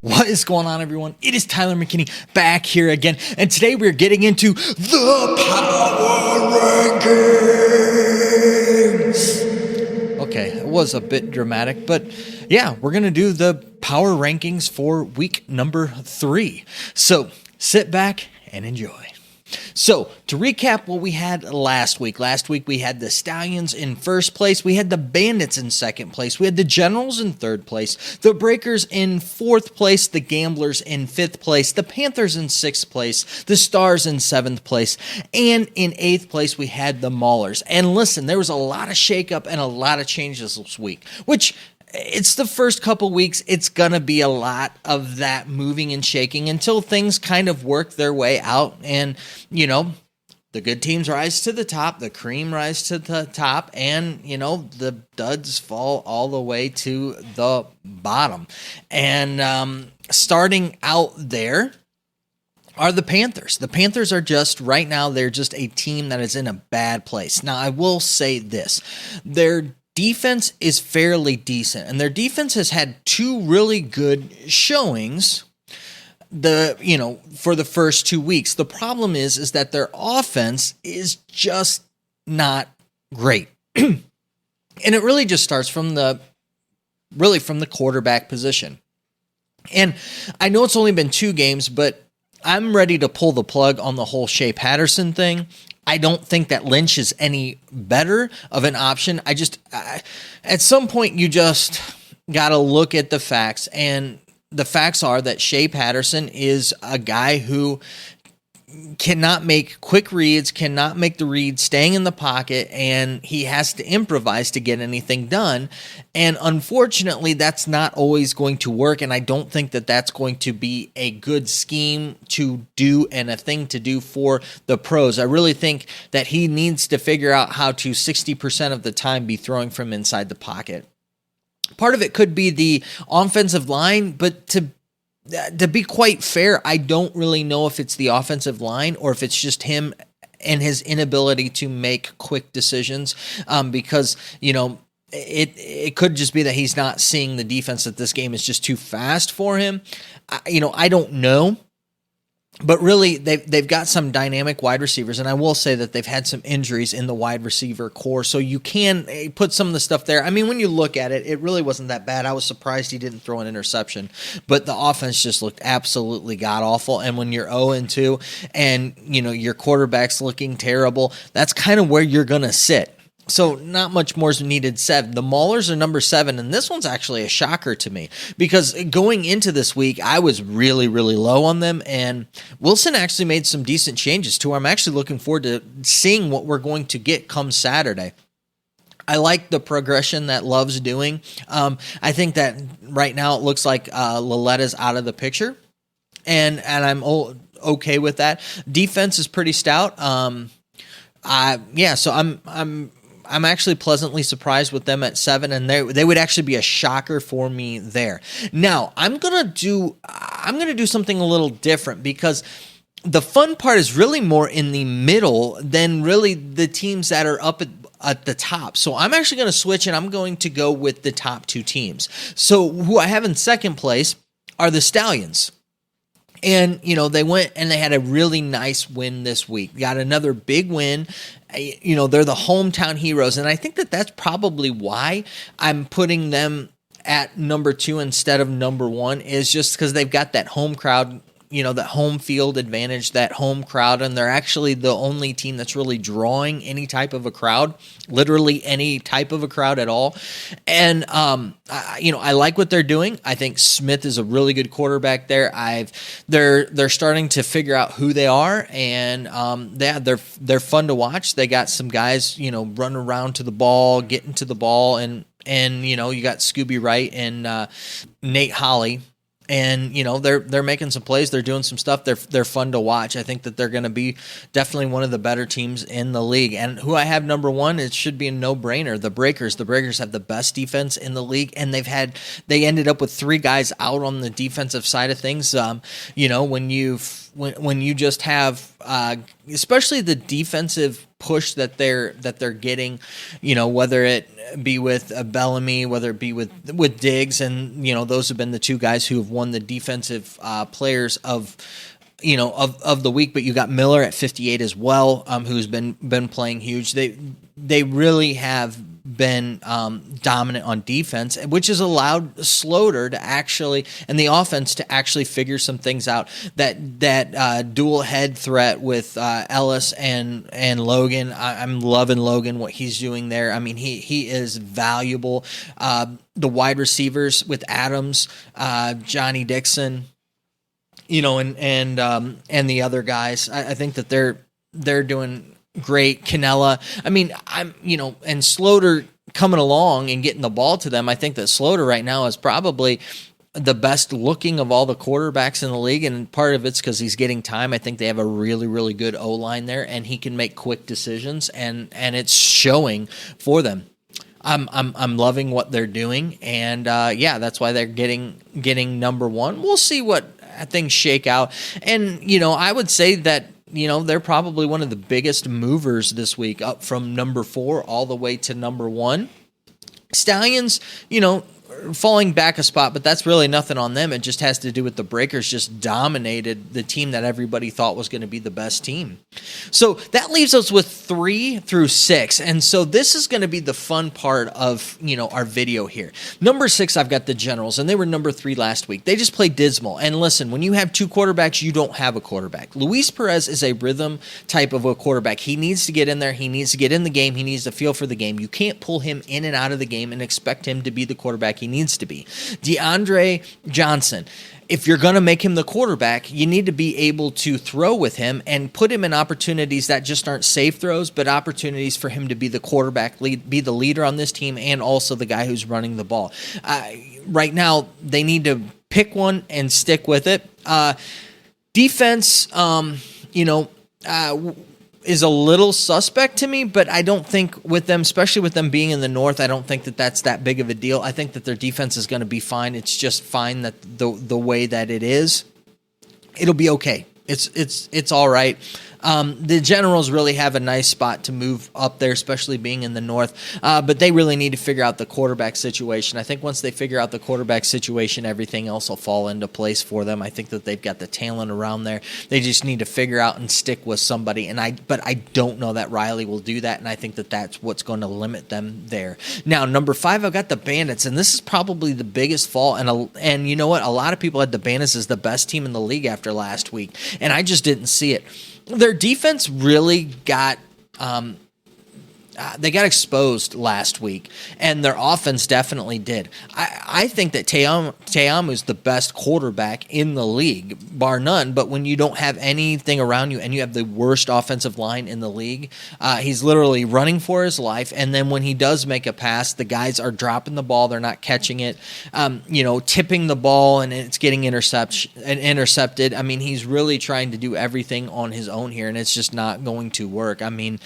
What is going on, everyone? It is Tyler McKinney back here again, and today we're getting into the Power Rankings. Okay, it was a bit dramatic, but yeah, we're going to do the Power Rankings for week number 3. So sit back and enjoy. So, to recap what we had last week we had the Stallions in first place, we had the Bandits in second place, we had the Generals in third place, the Breakers in fourth place, the Gamblers in fifth place, the Panthers in sixth place, the Stars in seventh place, and in eighth place we had the Maulers. And listen, there was a lot of shakeup and a lot of changes this week, which it's the first couple weeks. It's going to be a lot of that moving and shaking until things kind of work their way out. And, you know, the good teams rise to the top, the cream rise to the top, and, you know, the duds fall all the way to the bottom. And starting out there are the Panthers. The Panthers are just, right now, they're just a team that is in a bad place. Now, I will say this. Their defense is fairly decent, and their defense has had 2 really good showings for the first 2 weeks. The problem is that their offense is just not great. And it really just starts from the quarterback position. And I know it's only been 2 games, but I'm ready to pull the plug on the whole Shea Patterson thing. I don't think that Lynch is any better of an option. At some point, you just got to look at the facts. And the facts are that Shea Patterson is a guy who cannot make quick reads, cannot make the read staying in the pocket, and he has to improvise to get anything done. And unfortunately, that's not always going to work, and I don't think that that's going to be a good scheme to do and a thing to do for the pros. I really think that he needs to figure out how to 60% of the time be throwing from inside the pocket. Part of it could be the offensive line, but to be quite fair, I don't really know if it's the offensive line or if it's just him and his inability to make quick decisions, because, you know, it could just be that he's not seeing the defense, that this game is just too fast for him. I don't know. But really, they've got some dynamic wide receivers, and I will say that they've had some injuries in the wide receiver core, so you can put some of the stuff there. I mean, when you look at it, it really wasn't that bad. I was surprised he didn't throw an interception, but the offense just looked absolutely god-awful, and when you're 0-2 and, you know, your quarterback's looking terrible, that's kind of where you're going to sit. So not much more is needed. 7. The Maulers are number 7, and this one's actually a shocker to me because going into this week, I was really, really low on them, and Wilson actually made some decent changes to where I'm actually looking forward to seeing what we're going to get come Saturday. I like the progression that Love's doing. I think that right now it looks like Lalletta's out of the picture, and I'm okay with that. Defense is pretty stout. So I'm actually pleasantly surprised with them at 7, and they would actually be a shocker for me there. Now, I'm gonna do something a little different because the fun part is really more in the middle than really the teams that are up at the top. So I'm actually going to switch, and I'm going to go with the top 2 teams. So who I have in second place are the Stallions. And, you know, they went and they had a really nice win this week. Got another big win. You know, they're the hometown heroes. And I think that that's probably why I'm putting them at number 2 instead of number 1, is just because they've got that home crowd, you know, that home field advantage, that home crowd, and they're actually the only team that's really drawing any type of a crowd, literally any type of a crowd at all. And, I like what they're doing. I think Smith is a really good quarterback there. They're starting to figure out who they are, and they're fun to watch. They got some guys, you know, running around to the ball, getting to the ball, and you know, you got Scooby Wright and Nate Holley. And, you know, they're making some plays. They're doing some stuff. They're fun to watch. I think that they're going to be definitely one of the better teams in the league. And who I have number 1, it should be a no-brainer. The Breakers. The Breakers have the best defense in the league, and they ended up with 3 guys out on the defensive side of things. You know, when you've when you just have, especially the defensive push that they're getting, whether it be with Bellamy, whether it be with Diggs, and those have been the two guys who have won the defensive players of the week. But you got Miller at 58 as well, who's been playing huge. They really have been dominant on defense, which has allowed Sloter to actually, and the offense to actually figure some things out. That dual head threat with Ellis and Logan. I'm loving Logan, what he's doing there. I mean, he is valuable. The wide receivers with Adams, Johnny Dixon, and the other guys. I think that they're doing great. Canella. I mean, and Sloter coming along and getting the ball to them. I think that Sloter right now is probably the best looking of all the quarterbacks in the league, and part of it's because he's getting time. I think they have a really, really good O-line there, and he can make quick decisions, and it's showing for them. I'm loving what they're doing, and that's why they're getting number one. We'll see what things shake out, and I would say that they're probably one of the biggest movers this week, up from number 4 all the way to number 1. Stallions, falling back a spot, but that's really nothing on them. It just has to do with the Breakers just dominated the team that everybody thought was going to be the best team. So that leaves us with 3 through 6. And so this is going to be the fun part of, our video here. Number 6, I've got the Generals, and they were number 3 last week. They just played dismal. And listen, when you have 2 quarterbacks, you don't have a quarterback. Luis Perez is a rhythm type of a quarterback. He needs to get in there. He needs to get in the game. He needs to feel for the game. You can't pull him in and out of the game and expect him to be the quarterback he needs to be. DeAndre Johnson, if you're going to make him the quarterback, you need to be able to throw with him and put him in opportunities that just aren't safe throws, but opportunities for him to be the quarterback, be the leader on this team, and also the guy who's running the ball. Right now, they need to pick one and stick with it. Defense, is a little suspect to me, but I don't think with them, especially with them being in the North, I don't think that that's that big of a deal. I think that their defense is going to be fine. It's just fine that the way that it is, it'll be okay. It's all right. The Generals really have a nice spot to move up there, especially being in the North, but they really need to figure out the quarterback situation. I think once they figure out the quarterback situation, everything else will fall into place for them. I think that they've got the talent around there. They just need to figure out and stick with somebody, but I don't know that Riley will do that, and I think that that's what's going to limit them there. Now, number 5, I've got the Bandits, and this is probably the biggest fall, and you know what? A lot of people had the Bandits as the best team in the league after last week, and I just didn't see it. Their defense really got they got exposed last week, and their offense definitely did. I think that Te'amu is the best quarterback in the league, bar none, but when you don't have anything around you and you have the worst offensive line in the league, he's literally running for his life, and then when he does make a pass, the guys are dropping the ball, they're not catching it, tipping the ball, and it's getting intercepted. I mean, he's really trying to do everything on his own here, and it's just not going to work. I mean,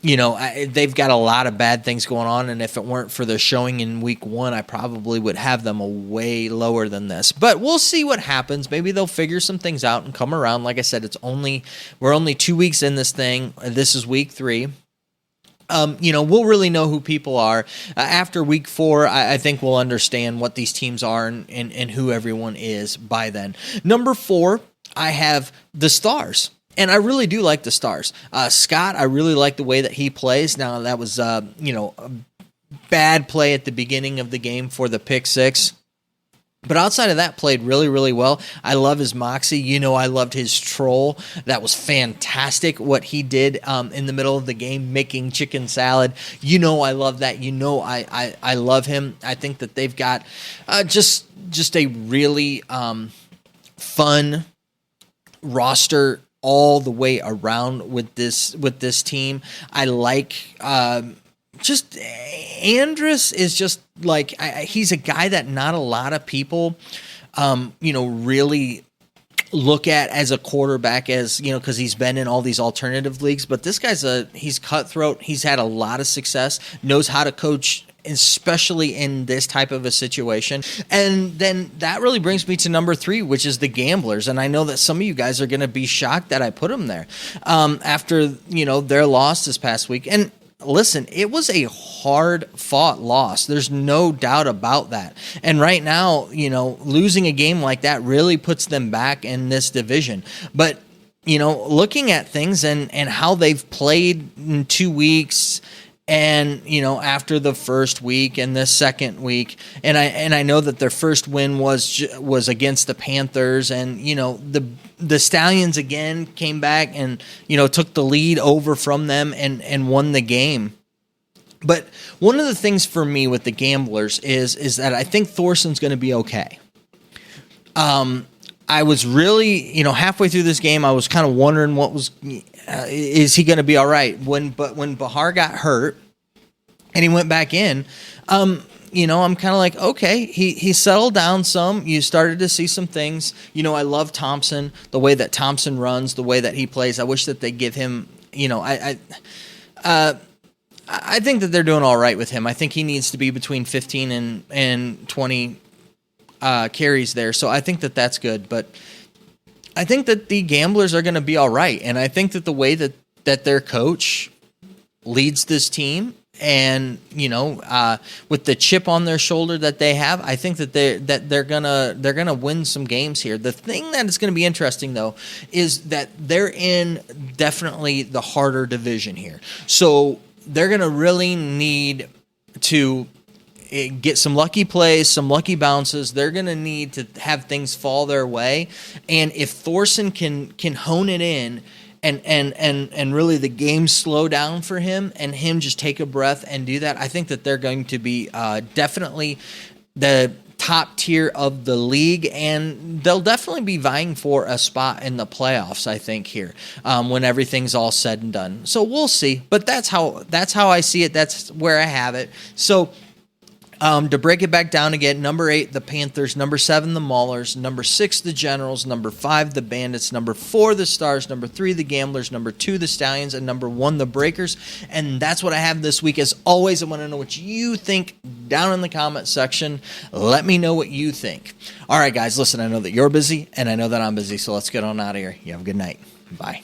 they've got a lot of bad things going on, and if it weren't for the showing in week 1, I probably would have them a way lower than this. But we'll see what happens. Maybe they'll figure some things out and come around. Like I said, we're only 2 weeks in this thing. This is week 3. We'll really know who people are. After week 4, I think we'll understand what these teams are and who everyone is by then. Number 4, I have the Stars. And I really do like the Stars. Scott, I really like the way that he plays. Now, that was, a bad play at the beginning of the game for the pick 6. But outside of that, played really, really well. I love his moxie. I loved his troll. That was fantastic what he did in the middle of the game, making chicken salad. I love that. I love him. I think that they've got just a really fun roster all the way around with this team. I like just Andrus is just like he's a guy that not a lot of people really look at as a quarterback, as because he's been in all these alternative leagues, but this guy's he's cutthroat. He's had a lot of success, knows how to coach especially in this type of a situation. And then that really brings me to number 3, which is the Gamblers. And I know that some of you guys are going to be shocked that I put them there after, their loss this past week. And listen, it was a hard-fought loss. There's no doubt about that. And right now, losing a game like that really puts them back in this division. But, looking at things and how they've played in 2 weeks, and after the first week and the second week, and I know that their first win was against the Panthers, and the Stallions again came back and took the lead over from them and won the game. But one of the things for me with the Gamblers is that I think Thorson's going to be okay. I was really, halfway through this game, I was kind of wondering is he going to be all right? But when Bahar got hurt and he went back in, I'm kind of like, okay, he settled down some. You started to see some things. I love Thompson, the way that Thompson runs, the way that he plays. I wish that they give him, I think that they're doing all right with him. I think he needs to be between 15 and 20 carries there. So I think that that's good. But I think that the Gamblers are going to be all right. And I think that the way that their coach leads this team, and with the chip on their shoulder that they have, I think that they're gonna win some games here. The thing that is going to be interesting though is that they're in definitely the harder division here, so they're gonna really need to get some lucky plays, some lucky bounces. They're going to need to have things fall their way, and if Thorson can hone it in. And really the game slow down for him and him just take a breath and do that, I think that they're going to be definitely the top tier of the league, and they'll definitely be vying for a spot in the playoffs, I think, here when everything's all said and done. So we'll see, but that's how I see it. That's where I have it. So to break it back down again, number 8, the Panthers, number 7, the Maulers, number 6, the Generals, number 5, the Bandits, number 4, the Stars, number 3, the Gamblers, number 2, the Stallions, and number 1, the Breakers. And that's what I have this week. As always, I want to know what you think down in the comment section. Let me know what you think. All right, guys, listen, I know that you're busy, and I know that I'm busy, so let's get on out of here. You have a good night. Bye.